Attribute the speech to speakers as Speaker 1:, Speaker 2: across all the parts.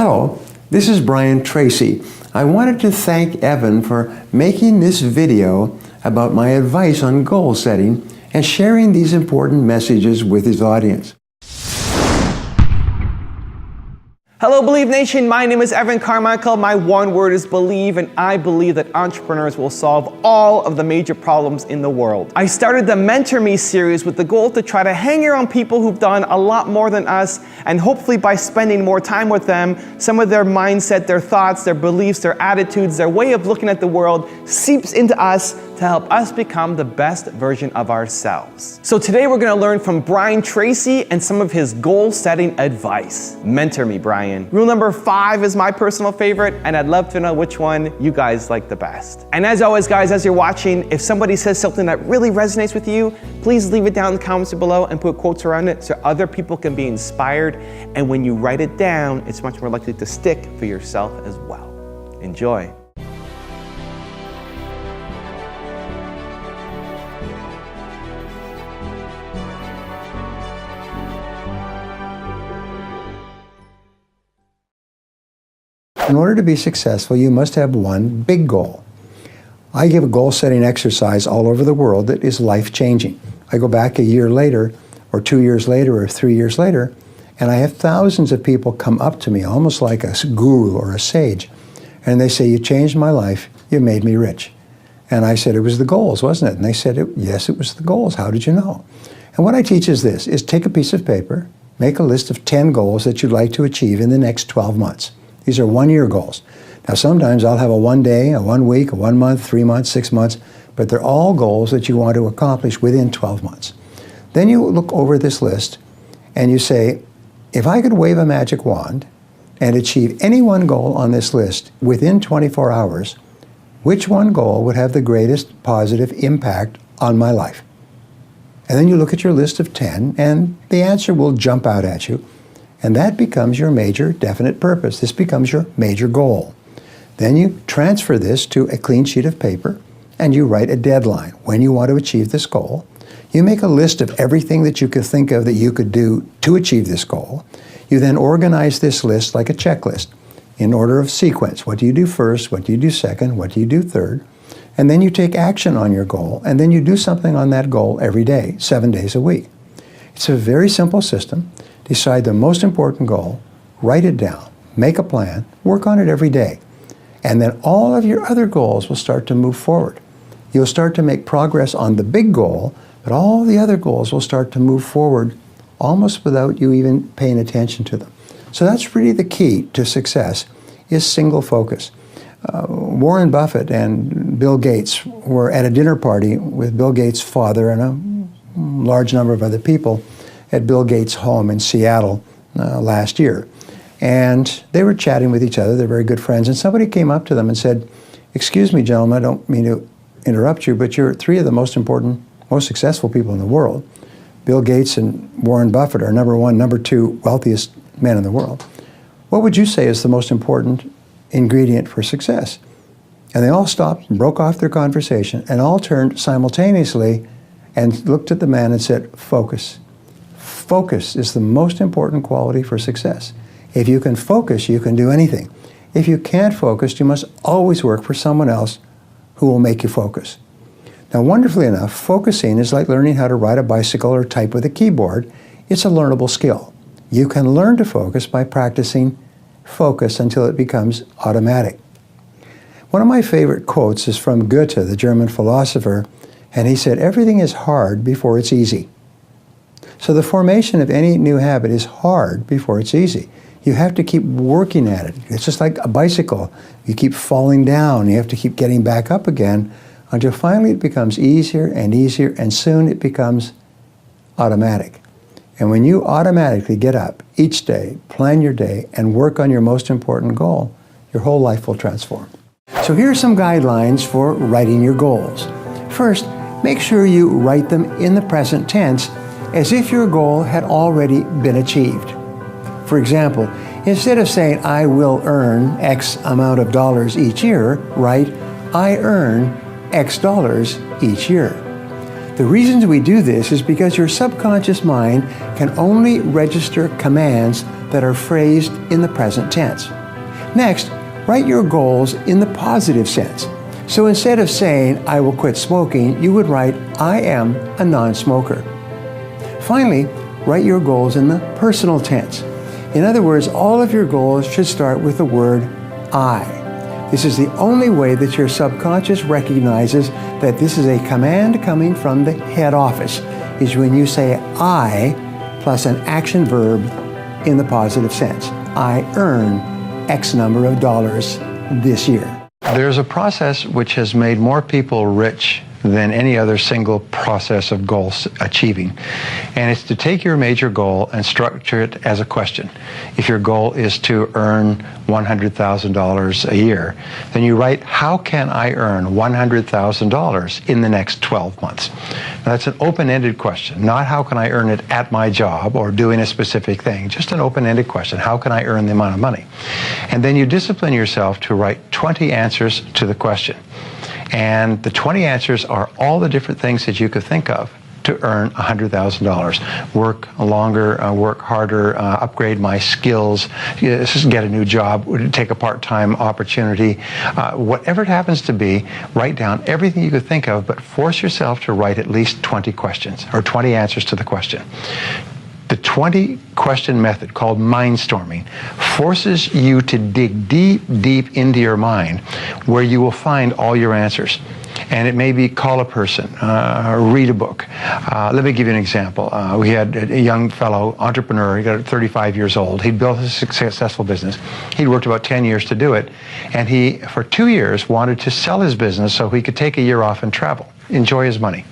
Speaker 1: Hello, this is Tracy. I wanted to thank Evan for making this video about my advice on goal setting and sharing these important messages with his audience.
Speaker 2: Hello Believe Nation, my name is Evan Carmichael. My one word is believe, and I believe that entrepreneurs will solve all of the major problems in the world. I started the Mentor Me series with the goal to try to hang around people who've done a lot more than us, and hopefully by spending more time with them, some of their mindset, their thoughts, their beliefs, their attitudes, their way of looking at the world seeps into us to help us become the best version of ourselves. So today we're gonna learn from Tracy and some of his goal-setting advice. Mentor me, Brian. Rule number 5 is my personal favorite, and I'd love to know which one you guys like the best. And as always, guys, as you're watching, if somebody says something that really resonates with you, please leave it down in the comments below and put quotes around it so other people can be inspired. And when you write it down, it's much more likely to stick for yourself as well. Enjoy.
Speaker 1: In order to be successful, you must have one big goal. I give a goal-setting exercise all over the world that is life-changing. I go back a year later, or 2 years later, or 3 years later, and I have thousands of people come up to me, almost like a guru or a sage, and they say, "You changed my life, you made me rich." And I said, "It was the goals, wasn't it?" And they said, "Yes, it was the goals. How did you know?" And what I teach is this, is take a piece of paper, make a list of 10 goals that you'd like to achieve in the next 12 months. These are 1-year goals. Now sometimes I'll have a 1 day, a 1 week, a 1 month, 3 months, 6 months, but they're all goals that you want to accomplish within 12 months. Then you look over this list and you say, if I could wave a magic wand and achieve any one goal on this list within 24 hours, which one goal would have the greatest positive impact on my life? And then you look at your list of 10 and the answer will jump out at you. And that becomes your major definite purpose. This becomes your major goal. Then you transfer this to a clean sheet of paper and you write a deadline when you want to achieve this goal. You make a list of everything that you could think of that you could do to achieve this goal. You then organize this list like a checklist in order of sequence. What do you do first? What do you do second? What do you do third? And then you take action on your goal, and then you do something on that goal every day, 7 days a week. It's a very simple system. Decide the most important goal, write it down, make a plan, work on it every day. And then all of your other goals will start to move forward. You'll start to make progress on the big goal, but all the other goals will start to move forward almost without you even paying attention to them. So that's really the key to success, is single focus. Warren Buffett and Bill Gates were at a dinner party with Bill Gates' father and a large number of other people at Bill Gates' home in Seattle last year. And they were chatting with each other, they're very good friends, and somebody came up to them and said, "Excuse me, gentlemen, I don't mean to interrupt you, but you're 3 of the most important, most successful people in the world. Bill Gates and Warren Buffett are number 1, number 2 wealthiest men in the world. What would you say is the most important ingredient for success?" And they all stopped and broke off their conversation and all turned simultaneously and looked at the man and said, "Focus." Focus is the most important quality for success. If you can focus, you can do anything. If you can't focus, you must always work for someone else who will make you focus. Now, wonderfully enough, focusing is like learning how to ride a bicycle or type with a keyboard. It's a learnable skill. You can learn to focus by practicing focus until it becomes automatic. One of my favorite quotes is from Goethe, the German philosopher, and he said, "Everything is hard before it's easy." So the formation of any new habit is hard before it's easy. You have to keep working at it. It's just like a bicycle. You keep falling down. You have to keep getting back up again until finally it becomes easier and easier, and soon it becomes automatic. And when you automatically get up each day, plan your day, and work on your most important goal, your whole life will transform. So here are some guidelines for writing your goals. First, make sure you write them in the present tense as if your goal had already been achieved. For example, instead of saying, "I will earn X amount of dollars each year," write, "I earn X dollars each year." The reasons we do this is because your subconscious mind can only register commands that are phrased in the present tense. Next, write your goals in the positive sense. So instead of saying, I will quit smoking, you would write, I am a non-smoker. Finally, write your goals in the personal tense. In other words, all of your goals should start with the word I. This is the only way that your subconscious recognizes that this is a command coming from the head office, is when you say I plus an action verb in the positive sense. I earn X number of dollars this year. There's a process which has made more people rich than any other single process of goal achieving. And it's to take your major goal and structure it as a question. If your goal is to earn $100,000 a year, then you write, how can I earn $100,000 in the next 12 months? Now, that's an open-ended question, not how can I earn it at my job or doing a specific thing, just an open-ended question, how can I earn the amount of money? And then you discipline yourself to write 20 answers to the question. And the 20 answers are all the different things that you could think of to earn $100,000. Work longer, work harder, upgrade my skills, get a new job, take a part-time opportunity. Whatever it happens to be, write down everything you could think of, but force yourself to write at least 20 questions, or 20 answers to the question. The 20-question method, called mindstorming, forces you to dig deep, deep into your mind where you will find all your answers. And it may be call a person, read a book. Let me give you an example. We had a young fellow, entrepreneur, he got 35 years old. He'd built a successful business. He'd worked about 10 years to do it. And he, for 2 years, wanted to sell his business so he could take a year off and travel, enjoy his money.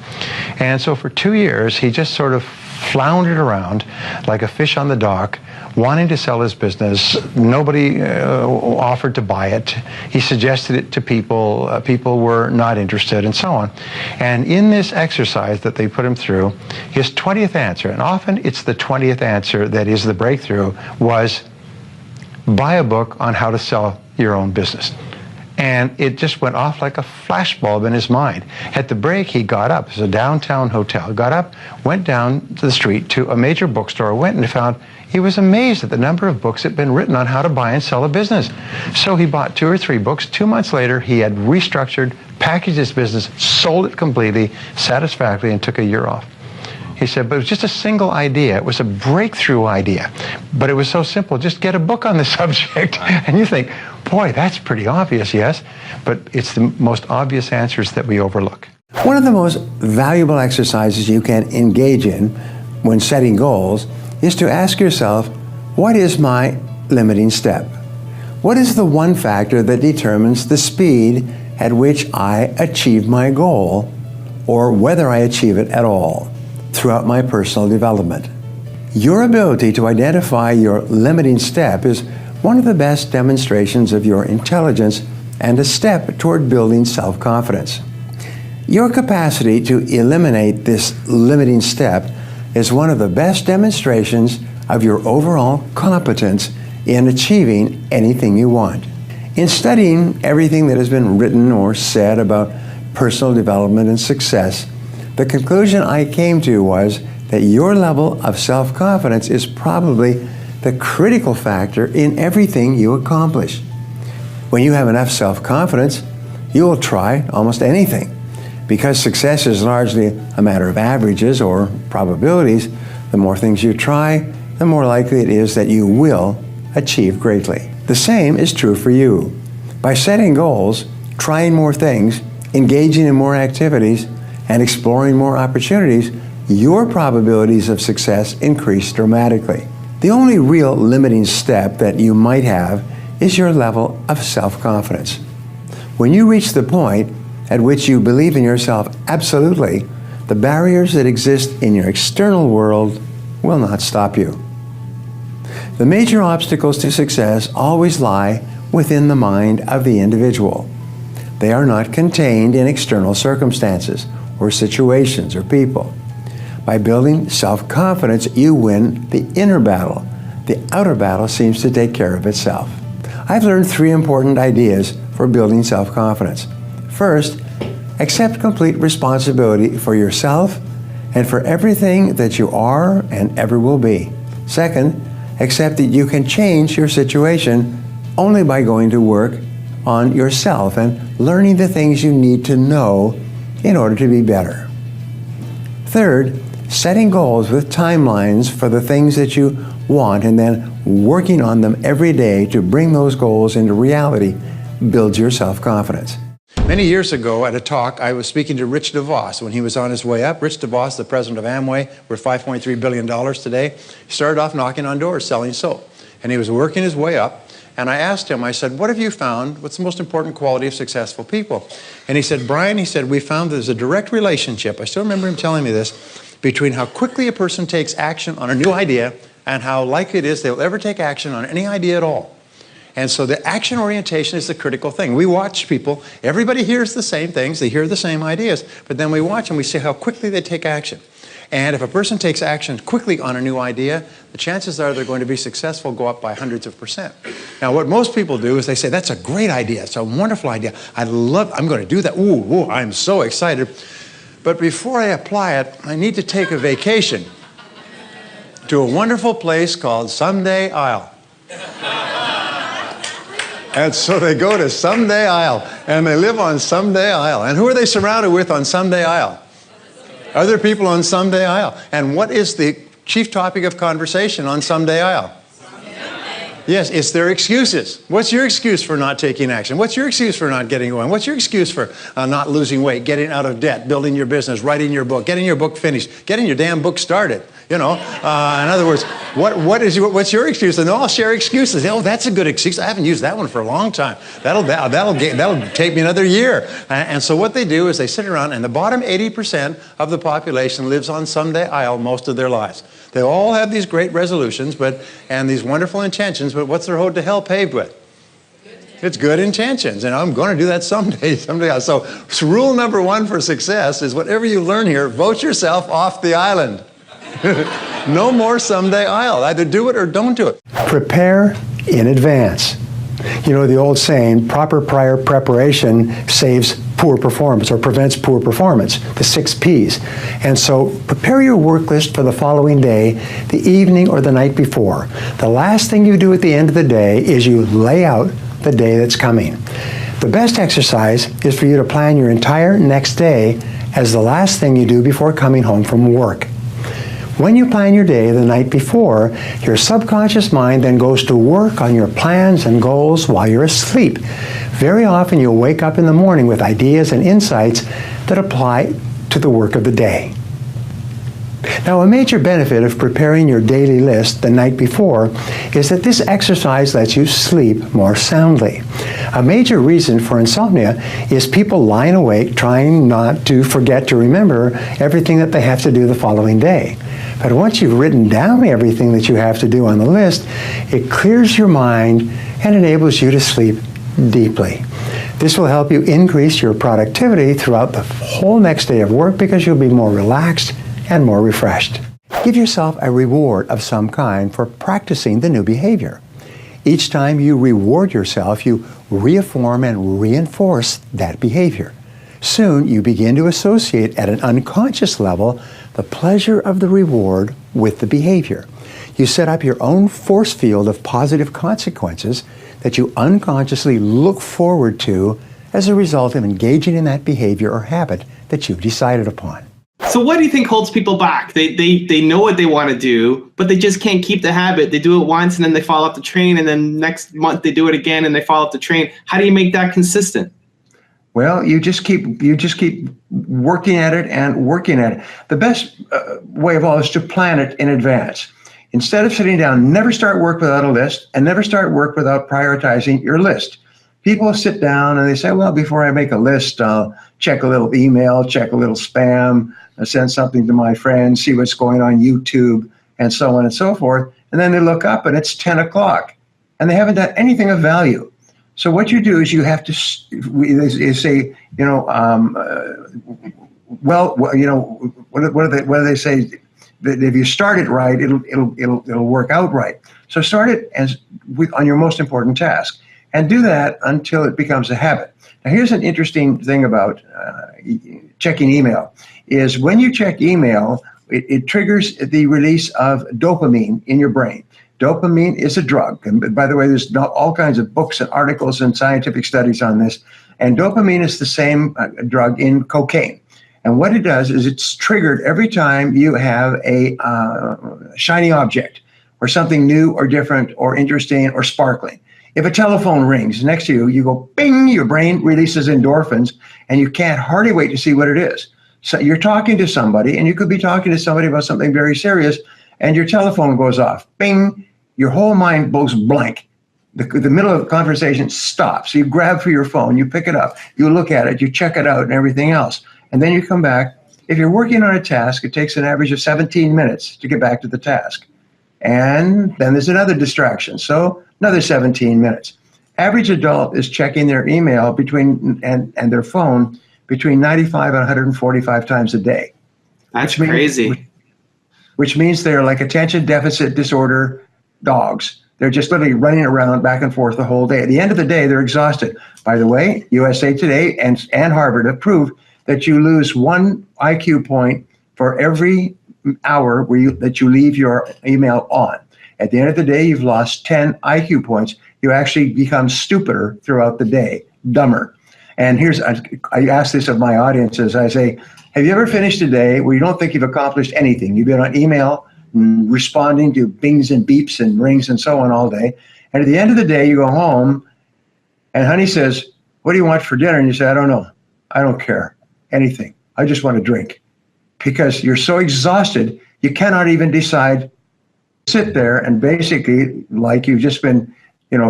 Speaker 1: And so for 2 years, he just sort of floundered around like a fish on the dock, wanting to sell his business. Nobody offered to buy it. He suggested it to people. People were not interested, and so on. And in this exercise that they put him through, his 20th answer, and often it's the 20th answer that is the breakthrough, was buy a book on how to sell your own business. And it just went off like a flashbulb in his mind. At the break, he got up. It was a downtown hotel. Got up, went down to the street to a major bookstore, went and found, he was amazed at the number of books that had been written on how to buy and sell a business. So he bought 2 or 3 books. 2 months later, he had restructured, packaged his business, sold it completely, satisfactorily, and took a year off. He said, but it was just a single idea. It was a breakthrough idea. But it was so simple. Just get a book on the subject. And you think, boy, that's pretty obvious, yes? But it's the most obvious answers that we overlook. One of the most valuable exercises you can engage in when setting goals is to ask yourself, what is my limiting step? What is the one factor that determines the speed at which I achieve my goal, or whether I achieve it at all, throughout my personal development? Your ability to identify your limiting step is one of the best demonstrations of your intelligence and a step toward building self-confidence. Your capacity to eliminate this limiting step is one of the best demonstrations of your overall competence in achieving anything you want. In studying everything that has been written or said about personal development and success, the conclusion I came to was that your level of self-confidence is probably the critical factor in everything you accomplish. When you have enough self-confidence, you will try almost anything. Because success is largely a matter of averages or probabilities, the more things you try, the more likely it is that you will achieve greatly. The same is true for you. By setting goals, trying more things, engaging in more activities, and exploring more opportunities, your probabilities of success increase dramatically. The only real limiting step that you might have is your level of self-confidence. When you reach the point at which you believe in yourself absolutely, the barriers that exist in your external world will not stop you. The major obstacles to success always lie within the mind of the individual. They are not contained in external circumstances or situations or people. By building self-confidence, you win the inner battle. The outer battle seems to take care of itself. I've learned 3 important ideas for building self-confidence. First, accept complete responsibility for yourself and for everything that you are and ever will be. Second, accept that you can change your situation only by going to work on yourself and learning the things you need to know in order to be better. Third, setting goals with timelines for the things that you want and then working on them every day to bring those goals into reality builds your self-confidence.
Speaker 3: Many years ago at a talk, I was speaking to Rich DeVos when he was on his way up. Rich DeVos, the president of Amway, worth $5.3 billion today, started off knocking on doors selling soap. And he was working his way up. And I asked him, I said, what have you found? What's the most important quality of successful people? And he said, Brian, he said, we found there's a direct relationship, I still remember him telling me this, between how quickly a person takes action on a new idea and how likely it is they'll ever take action on any idea at all. And so the action orientation is the critical thing. We watch people, everybody hears the same things, they hear the same ideas, but then we watch and we see how quickly they take action. And if a person takes action quickly on a new idea, the chances are they're going to be successful go up by hundreds of %. Now, what most people do is they say, that's a great idea, it's a wonderful idea, I'm going to do that, ooh, I'm so excited. But before I apply it, I need to take a vacation to a wonderful place called Someday Isle. And so they go to Someday Isle, and they live on Someday Isle. And who are they surrounded with on Someday Isle? Other people on Someday Isle. And what is the chief topic of conversation on Someday Isle? Yes, it's their excuses. What's your excuse for not taking action? What's your excuse for not getting going? What's your excuse for not losing weight, getting out of debt, building your business, writing your book, getting your book finished, getting your damn book started? You know, in other words, what's your excuse? And I'll share excuses. Oh, that's a good excuse. I haven't used that one for a long time. That'll take me another year. And so what they do is they sit around, and the bottom 80% of the population lives on Someday Isle most of their lives. They all have these great resolutions and these wonderful intentions, but what's their road to hell paved with? It's good intentions, and I'm going to do that someday. So rule number one for success is whatever you learn here, vote yourself off the island. No more Someday Isle. Either do it or don't do it.
Speaker 1: Prepare in advance. You know the old saying, proper prior preparation saves poor performance or prevents poor performance, the 6 Ps. And so prepare your work list for the following day, the evening or the night before. The last thing you do at the end of the day is you lay out the day that's coming. The best exercise is for you to plan your entire next day as the last thing you do before coming home from work. When you plan your day the night before, your subconscious mind then goes to work on your plans and goals while you're asleep. Very often you'll wake up in the morning with ideas and insights that apply to the work of the day. Now, a major benefit of preparing your daily list the night before is that this exercise lets you sleep more soundly. A major reason for insomnia is people lying awake trying not to forget to remember everything that they have to do the following day. But once you've written down everything that you have to do on the list, it clears your mind and enables you to sleep deeply. This will help you increase your productivity throughout the whole next day of work because you'll be more relaxed and more refreshed. Give yourself a reward of some kind for practicing the new behavior. Each time you reward yourself, you reaffirm and reinforce that behavior. Soon, you begin to associate at an unconscious level the pleasure of the reward with the behavior. You set up your own force field of positive consequences that you unconsciously look forward to as a result of engaging in that behavior or habit that you've decided upon.
Speaker 2: So what do you think holds people back? They know what they want to do, but they just can't keep the habit. They do it once and then they fall off the train, and then next month they do it again and they fall off the train. How do you make that consistent?
Speaker 1: Well, you just keep working at it and working at it. The best way of all is to plan it in advance. Instead of sitting down, never start work without a list and never start work without prioritizing your list. People sit down and they say, well, before I make a list, I'll check a little email, check a little spam, send something to my friends, see what's going on YouTube, and so on and so forth. And then they look up and it's 10 o'clock and they haven't done anything of value. So what you do is you have to say, what do they say? That if you start it right, it'll work out right. So start it on your most important task, and do that until it becomes a habit. Now, here's an interesting thing about checking email, is when you check email, it triggers the release of dopamine in your brain. Dopamine is a drug. And by the way, there's all kinds of books and articles and scientific studies on this. And dopamine is the same drug in cocaine. And what it does is it's triggered every time you have a shiny object or something new or different or interesting or sparkling. If a telephone rings next to you, you go bing, your brain releases endorphins, and you can't hardly wait to see what it is. So you're talking to somebody, and you could be talking to somebody about something very serious, and your telephone goes off. Bing, your whole mind goes blank. The middle of the conversation stops. You grab for your phone, you pick it up, you look at it, you check it out and everything else. And then you come back. If you're working on a task, it takes an average of 17 minutes to get back to the task. And then there's another distraction. So another 17 minutes. Average adult is checking their email and their phone between 95 and 145 times a day.
Speaker 2: That's crazy.
Speaker 1: Which means they're like attention deficit disorder dogs. They're just literally running around back and forth the whole day. At the end of the day, they're exhausted. By the way, USA Today and Harvard have proved that you lose 1 IQ point for every hour that you leave your email on. At the end of the day, you've lost 10 IQ points. You actually become stupider throughout the day, dumber. And I ask this of my audiences. I say, have you ever finished a day where you don't think you've accomplished anything? You've been on email, responding to bings and beeps and rings and so on all day. And at the end of the day, you go home and honey says, what do you want for dinner? And you say, I don't know. I don't care. Anything. I just want to drink. Because you're so exhausted, you cannot even decide to sit there and basically like you've just been,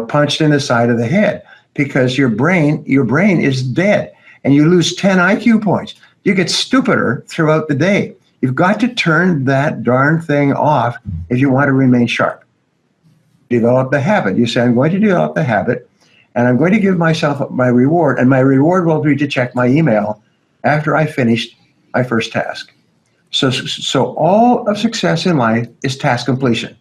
Speaker 1: punched in the side of the head, because your brain is dead and you lose 10 IQ points. You get stupider throughout the day. You've got to turn that darn thing off if you want to remain sharp. Develop the habit. You say, I'm going to develop the habit and I'm going to give myself my reward, and my reward will be to check my email after I finished my first task. So all of success in life is task completion.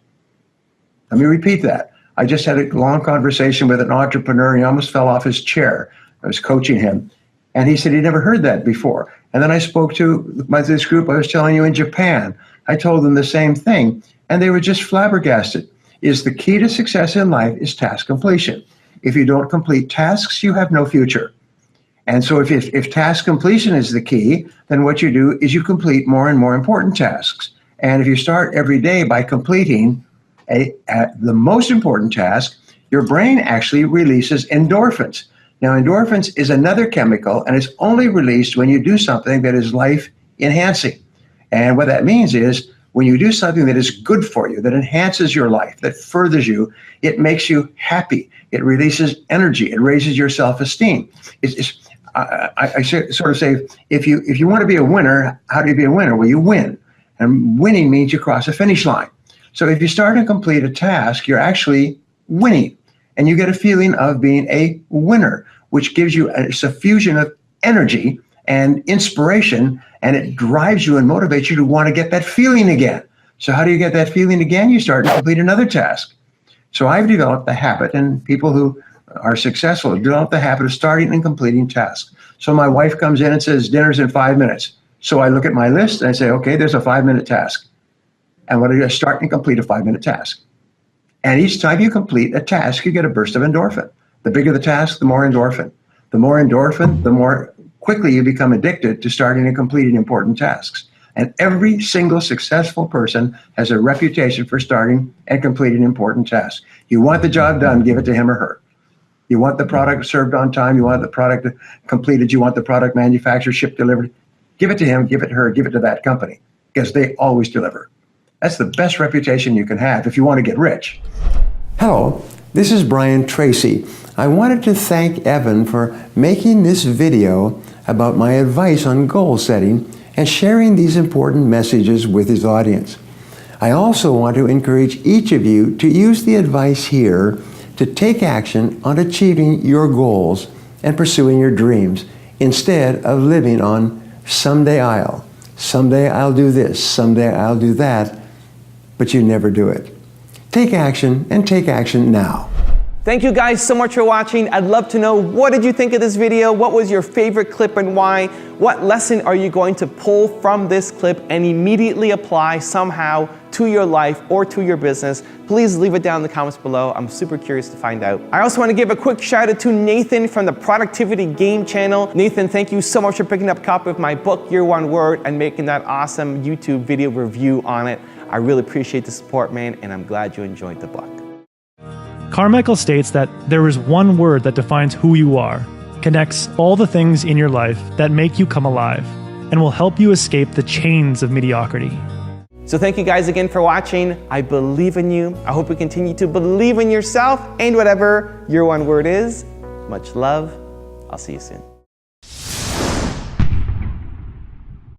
Speaker 1: Let me repeat that. I just had a long conversation with an entrepreneur, and he almost fell off his chair. I was coaching him, and he said he'd never heard that before. And then I spoke to this group I was telling you in Japan. I told them the same thing, and they were just flabbergasted. Is the key to success in life is task completion. If you don't complete tasks, you have no future. And so if task completion is the key, then what you do is you complete more and more important tasks. And if you start every day by completing the most important task, your brain actually releases endorphins. Now, endorphins is another chemical, and it's only released when you do something that is life-enhancing. And what that means is when you do something that is good for you, that enhances your life, that furthers you, it makes you happy. It releases energy. It raises your self-esteem. I sort of say, if you want to be a winner, how do you be a winner? Well, you win. And winning means you cross a finish line. So if you start to complete a task, you're actually winning. And you get a feeling of being a winner, which gives you a suffusion of energy and inspiration, and it drives you and motivates you to want to get that feeling again. So how do you get that feeling again? You start to complete another task. So I've developed the habit, and people who are successful develop the habit of starting and completing tasks. So my wife comes in and says, dinner's in 5 minutes. So I look at my list and I say, okay, there's a 5-minute task. And what do you start and complete a 5-minute task? And each time you complete a task, you get a burst of endorphin. The bigger the task, the more endorphin. The more endorphin, the more quickly you become addicted to starting and completing important tasks. And every single successful person has a reputation for starting and completing important tasks. You want the job done, give it to him or her. You want the product served on time, you want the product completed, you want the product manufactured, shipped, delivered. Give it to him, give it to her, give it to that company, because they always deliver. That's the best reputation you can have if you want to get rich. Hello, this is Tracy. I wanted to thank Evan for making this video about my advice on goal setting and sharing these important messages with his audience. I also want to encourage each of you to use the advice here to take action on achieving your goals and pursuing your dreams instead of living on someday I'll. Someday I'll do this, someday I'll do that, but you never do it. Take action, and take action now.
Speaker 2: Thank you guys so much for watching. I'd love to know, what did you think of this video? What was your favorite clip and why? What lesson are you going to pull from this clip and immediately apply somehow to your life or to your business? Please leave it down in the comments below. I'm super curious to find out. I also want to give a quick shout out to Nathan from the Productivity Game channel. Nathan, thank you so much for picking up a copy of my book, Your One Word, and making that awesome YouTube video review on it. I really appreciate the support, man, and I'm glad you enjoyed the book.
Speaker 4: Carmichael states that there is one word that defines who you are, connects all the things in your life that make you come alive, and will help you escape the chains of mediocrity.
Speaker 2: So thank you guys again for watching. I believe in you. I hope you continue to believe in yourself and whatever your one word is. Much love. I'll see you soon.